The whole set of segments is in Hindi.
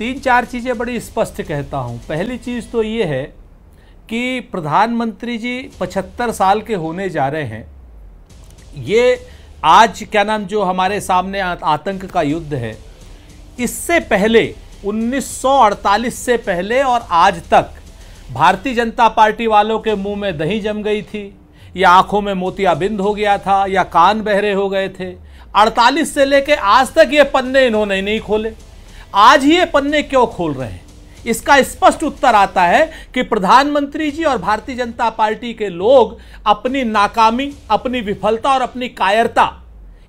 तीन चार चीज़ें बड़ी स्पष्ट कहता हूँ। पहली चीज़ तो ये है कि प्रधानमंत्री जी 75 साल के होने जा रहे हैं। ये आज क्या नाम जो हमारे सामने आतंक का युद्ध है, इससे पहले 1948 से पहले और आज तक भारतीय जनता पार्टी वालों के मुंह में दही जम गई थी, या आंखों में मोतियाबिंद हो गया था, या कान बहरे हो गए थे। 48 से लेके आज तक ये पन्ने इन्होंने नहीं खोले। आज ही ये पन्ने क्यों खोल रहे हैं? इसका स्पष्ट उत्तर आता है कि प्रधानमंत्री जी और भारतीय जनता पार्टी के लोग अपनी नाकामी, अपनी विफलता और अपनी कायरता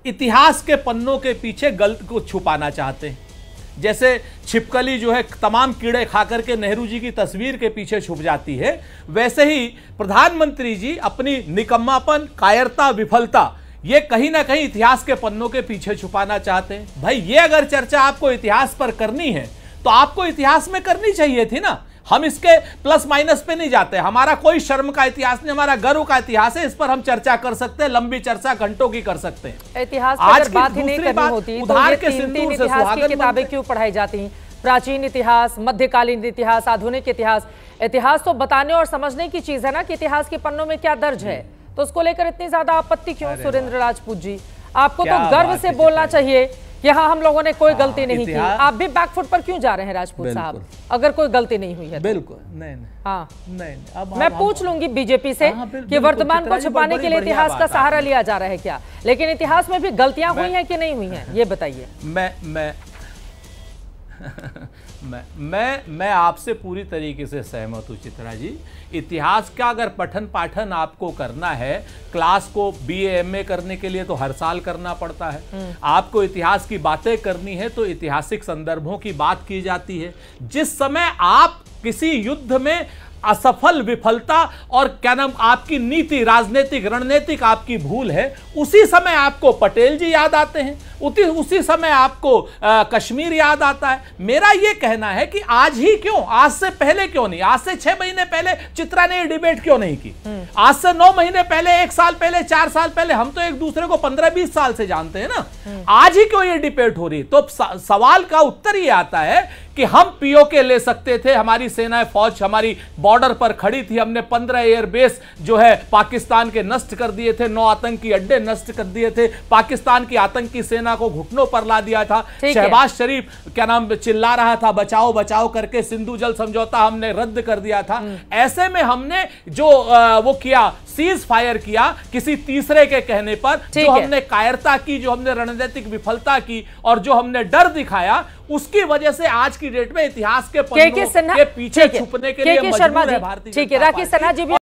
इतिहास के पन्नों के पीछे गलत को छुपाना चाहते हैं। जैसे छिपकली जो है तमाम कीड़े खाकर के नेहरू जी की तस्वीर के पीछे छुप जाती है, वैसे ही प्रधानमंत्री जी अपनी निकम्मापन, कायरता, विफलता ये कहीं ना कहीं इतिहास के पन्नों के पीछे छुपाना चाहते हैं। भाई ये अगर चर्चा आपको इतिहास पर करनी है तो आपको इतिहास में करनी चाहिए थी ना। हम इसके प्लस माइनस पे नहीं जाते, हमारा कोई शर्म का इतिहास नहीं, हमारा गर्व का इतिहास है। इस पर हम चर्चा कर सकते हैं, लंबी चर्चा घंटों की कर सकते हैं। इतिहास आज की बात ही नहीं करनी होती तो ये तीन इतिहास की किताबें क्यों पढ़ाई जाती? प्राचीन इतिहास, मध्यकालीन इतिहास, आधुनिक इतिहास। इतिहास तो बताने और समझने की चीज है ना कि इतिहास के पन्नों में क्या दर्ज है, तो उसको लेकर इतनी ज्यादा आपत्ति क्यों? सुरेंद्र राजपूत जी, आपको तो गर्व से बोलना चाहिए कि हाँ हम लोगों ने कोई गलती नहीं की। आप भी बैकफुट पर क्यों जा रहे हैं राजपूत साहब, अगर कोई गलती नहीं हुई है? बिल्कुल नहीं। हाँ नहीं। अब मैं पूछ लूंगी बीजेपी से कि वर्तमान को छुपाने के लिए इतिहास का सहारा लिया जा रहा है क्या? लेकिन इतिहास में भी गलतियां हुई हैं कि नहीं हुई हैं, ये बताइए। मैं आपसे पूरी तरीके से सहमत हूँ चित्रा जी। इतिहास का अगर पठन पाठन आपको करना है, क्लास को BA MA करने के लिए तो हर साल करना पड़ता है। आपको इतिहास की बातें करनी है तो ऐतिहासिक संदर्भों की बात की जाती है। जिस समय आप किसी युद्ध में असफल, विफलता और क्या नाम आपकी नीति, राजनीतिक, रणनीतिक आपकी भूल है, उसी समय आपको पटेल जी याद आते हैं, उसी समय आपको कश्मीर याद आता है। मेरा यह कहना है कि आज ही क्यों, आज से पहले क्यों नहीं? आज से 6 महीने पहले चित्रा ने ये डिबेट क्यों नहीं की? आज से 9 महीने पहले, 1 साल पहले, 4 साल पहले? हम तो एक दूसरे को 15-20 साल से जानते हैं ना। आज ही क्यों ये डिबेट हो रही है? तो सवाल का उत्तर ये आता है कि हम POK ले सकते थे, हमारी सेनाएं, फौज हमारी बॉर्डर पर खड़ी थी, हमने 15 एयरबेस जो है पाकिस्तान के नष्ट कर दिए थे, 9 आतंकी अड्डे नष्ट कर दिए थे, पाकिस्तान की आतंकी सेना को घुटनों पर ला दिया था। शहबाज शरीफ क्या नाम चिल्ला रहा था बचाओ बचाओ करके, सिंधु जल समझौता हमने रद्द कर दिया था। ऐसे में हमने जो वो किया, सीज फायर किया किसी तीसरे के कहने पर, जो हमने कायरता की, जो हमने रणनीतिक विफलता की और जो हमने डर दिखाया, उसकी वजह से आज की डेट में इतिहास के पन्नों के पीछे छुपने के लिए मजबूर है भारतीय जनता पार्टी। राकेश सिन्हा जी भी